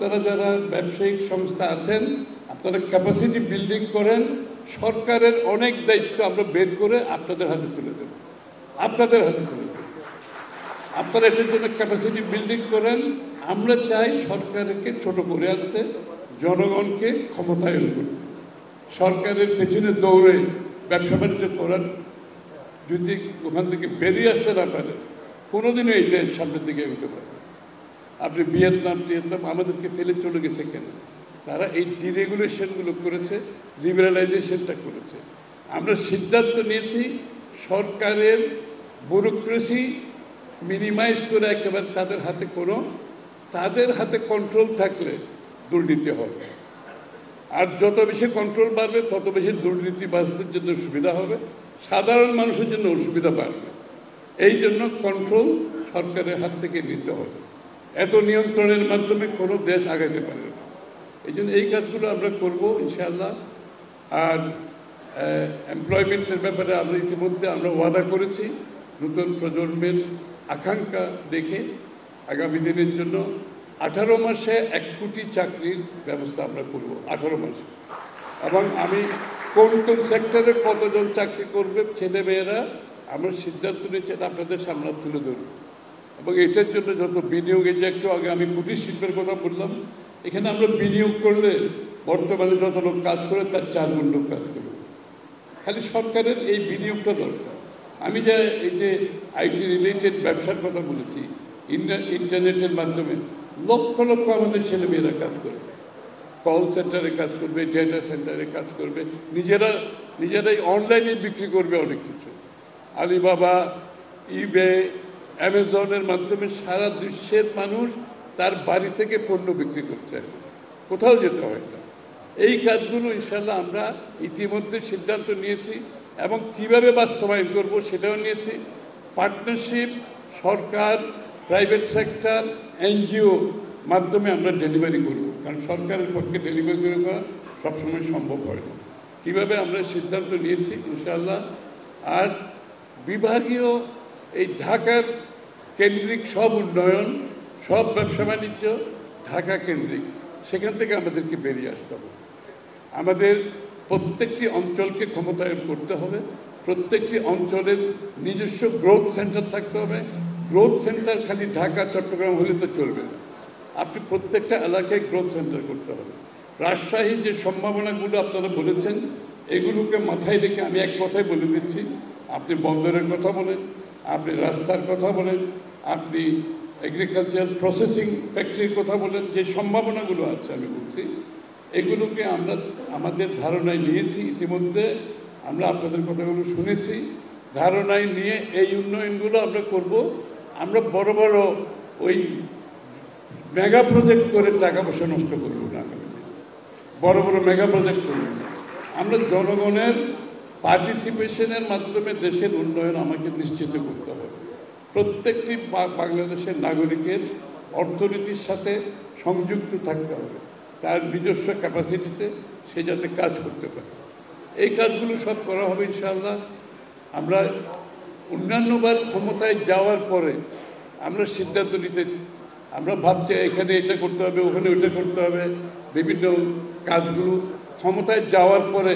আপনারা যারা ব্যবসায়িক সংস্থা আছেন আপনারা ক্যাপাসিটি বিল্ডিং করেন, সরকারের অনেক দায়িত্ব আমরা বের করে আপনাদের হাতে তুলে দেব, আপনাদের হাতে তুলে দেব। আপনারা এটার জন্য ক্যাপাসিটি বিল্ডিং করেন। আমরা চাই সরকারকে ছোট করে আনতে, জনগণকে ক্ষমতায়ন করতে। সরকারের পেছনে দৌড়ে ব্যবসা বাণিজ্য করার যদি ওখান থেকে বেরিয়ে আসতে না পারে, কোনোদিনও এই দেশ সামনের দিকে এগোতে পারে। আপনি ভিয়েতনাম আমাদেরকে ফেলে চলে গেছে কেন? তারা এই ডিরেগুলেশনগুলো করেছে, লিবারালাইজেশনটা করেছে। আমরা সিদ্ধান্ত নিয়েছি সরকারের ব্যুরোক্রেসি মিনিমাইজ করে একেবারে তাদের হাতে কন্ট্রোল থাকলে দুর্নীতি হবে। আর যত বেশি কন্ট্রোল বাড়বে তত বেশি দুর্নীতিবাজদের জন্য সুবিধা হবে, সাধারণ মানুষের জন্য অসুবিধা বাড়বে। এই জন্য কন্ট্রোল সরকারের হাত থেকে নিতে হবে। এত নিয়ন্ত্রণের মাধ্যমে কোনো দেশ আগাইতে পারে না। এই জন্য এই কাজগুলো আমরা করবো ইনশাআল্লাহ। আর এমপ্লয়মেন্টের ব্যাপারে আমরা ইতিমধ্যে ওয়াদা করেছি, নতুন প্রজন্মের আকাঙ্ক্ষা দেখে আগামী দিনের জন্য 18 মাসে 1 কোটি চাকরির ব্যবস্থা আমরা করব, 18 মাসে। এবং আমি কোন কোন সেক্টরে কতজন চাকরি করবে ছেলেমেয়েরা আমরা সিদ্ধান্ত নিয়েছি, এটা আপনাদের সামনে তুলে ধরব। এবং এটার জন্য যত বিনিয়োগ, এই যে একটু আগে আমি কুটির শিল্পের কথা বললাম, এখানে আমরা বিনিয়োগ করলে বর্তমানে যত লোক কাজ করে তার 4 গুণ লোক কাজ করবে। খালি সরকারের এই বিনিয়োগটা দরকার। আমি এই যে আইটি রিলেটেড ব্যবসার কথা বলেছি, ইন্টারনেটের মাধ্যমে লক্ষ লক্ষ আমাদের ছেলেমেয়েরা কাজ করবে, কল সেন্টারে কাজ করবে, ডেটা সেন্টারে কাজ করবে, নিজেরাই অনলাইনে বিক্রি করবে অনেক কিছু। আলিবাবা, ইবে, অ্যামাজনের মাধ্যমে সারা বিশ্বের মানুষ তার বাড়ি থেকে পণ্য বিক্রি করছে, কোথাও যেতে হয় না। এই কাজগুলো ইনশাল্লাহ আমরা ইতিমধ্যে সিদ্ধান্ত নিয়েছি এবং কিভাবে বাস্তবায়ন করব সেটাও নিয়েছি। পার্টনারশিপ, সরকার, প্রাইভেট সেক্টর, এনজিও মাধ্যমে আমরা ডেলিভারি করব, কারণ সরকারের পক্ষে ডেলিভারি করা সবসময় সম্ভব হয় না। কীভাবে আমরা সিদ্ধান্ত নিয়েছি ইনশাআল্লাহ। আর বিভাগীয় এই ঢাকার কেন্দ্রিক সব উন্নয়ন, সব ব্যবসা বাণিজ্য ঢাকা কেন্দ্রিক, সেখান থেকে আমাদেরকে বেরিয়ে আসতে হবে। আমাদের প্রত্যেকটি অঞ্চলকে ক্ষমতায়ন করতে হবে, প্রত্যেকটি অঞ্চলের নিজস্ব গ্রোথ সেন্টার থাকতে হবে। গ্রোথ সেন্টার খালি ঢাকা চট্টগ্রাম হলে তো চলবে না, আপনি প্রত্যেকটা এলাকায় গ্রোথ সেন্টার করতে হবে। রাজশাহীর যে সম্ভাবনাগুলো আপনারা বলেছেন, এগুলোকে মাথায় রেখে আমি এক কথাই বলে দিচ্ছি, আপনি বন্দরের কথা বলেন, আপনি রাস্তার কথা বলেন, আপনি এগ্রিকালচার প্রসেসিং ফ্যাক্টরির কথা বলেন, যে সম্ভাবনাগুলো আছে আমি বলছি, এগুলোকে আমরা আমাদের ধারণায় নিয়েছি। ইতিমধ্যে আমরা আপনাদের কথাগুলো শুনেছি, ধারণায় নিয়ে এই উন্নয়নগুলো আমরা করব। আমরা বড় বড় ওই মেগা প্রজেক্ট করে টাকা পয়সা নষ্ট করব না, বড় বড় মেগা প্রজেক্ট করব না। আমরা জনগণের পার্টিসিপেশনের মাধ্যমে দেশের উন্নয়ন আমাকে নিশ্চিত করতে হবে। প্রত্যেকটি বাংলাদেশের নাগরিকের অর্থনীতির সাথে সংযুক্ত থাকতে হবে, তার নিজস্ব ক্যাপাসিটিতে সে যাতে কাজ করতে পারে। এই কাজগুলো সব করা হবে ইনশাআল্লাহ। আমরা অন্যান্যবার ক্ষমতায় যাওয়ার পরে আমরা সিদ্ধান্ত নিতে, আমরা ভাবছি এখানে এটা করতে হবে, ওখানে ওইটা করতে হবে, বিভিন্ন কাজগুলো ক্ষমতায় যাওয়ার পরে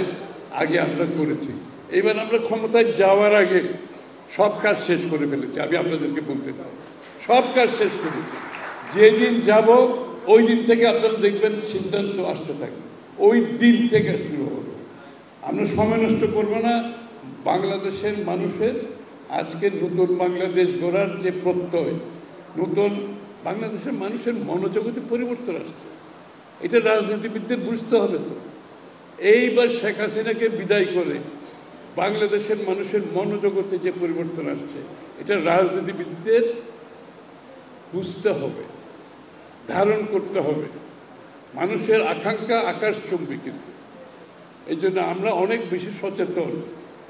আগে আমরা করেছি। এবার আমরা ক্ষমতায় যাওয়ার আগে সব কাজ শেষ করে ফেলেছি। আমি আপনাদেরকে বলতে চাই, সব কাজ শেষ করেছি। যেদিন যাব ওই দিন থেকে আপনারা দেখবেন সিদ্ধান্ত আসতে থাকবে, ওই দিন থেকে শুরু হবে। আমরা সময় নষ্ট করব না। বাংলাদেশের মানুষের আজকে নতুন বাংলাদেশ গড়ার যে প্রত্যয়, নতুন বাংলাদেশের মানুষের মনোজগতে পরিবর্তন আসছে, এটা রাজনীতিবিদদের বুঝতে হবে। তো এইবার শেখ হাসিনাকে বিদায় করে বাংলাদেশের মানুষের মনোজগতে যে পরিবর্তন আসছে, এটা রাজনীতিবিদদের বুঝতে হবে, ধারণ করতে হবে। মানুষের আকাঙ্ক্ষা আকাশচুম্বী, কিন্তু এই জন্য আমরা অনেক বেশি সচেতন।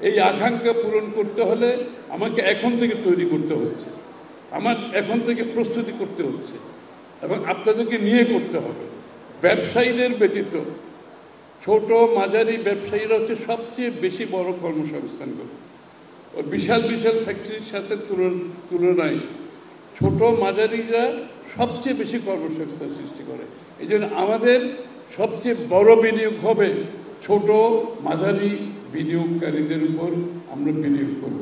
এই আকাঙ্ক্ষা পূরণ করতে হলে আমাকে এখন থেকে তৈরি করতে হচ্ছে, আমার এখন থেকে প্রস্তুতি করতে হচ্ছে, এবং আপনাদেরকে নিয়ে করতে হবে। ব্যবসায়ীদের ব্যতীত ছোট মাঝারি ব্যবসায়ীরা হচ্ছে সবচেয়ে বেশি বড় কর্মসংস্থান করে। ওই বিশাল বিশাল ফ্যাক্টরির সাথে তুলনায় ছোট মাঝারিরা সবচেয়ে বেশি কর্মসংস্থান সৃষ্টি করে। এই জন্য আমাদের সবচেয়ে বড় বিনিয়োগ হবে ছোট মাঝারি বিনিয়োগকারীদের উপর আমরা বিনিয়োগ করব।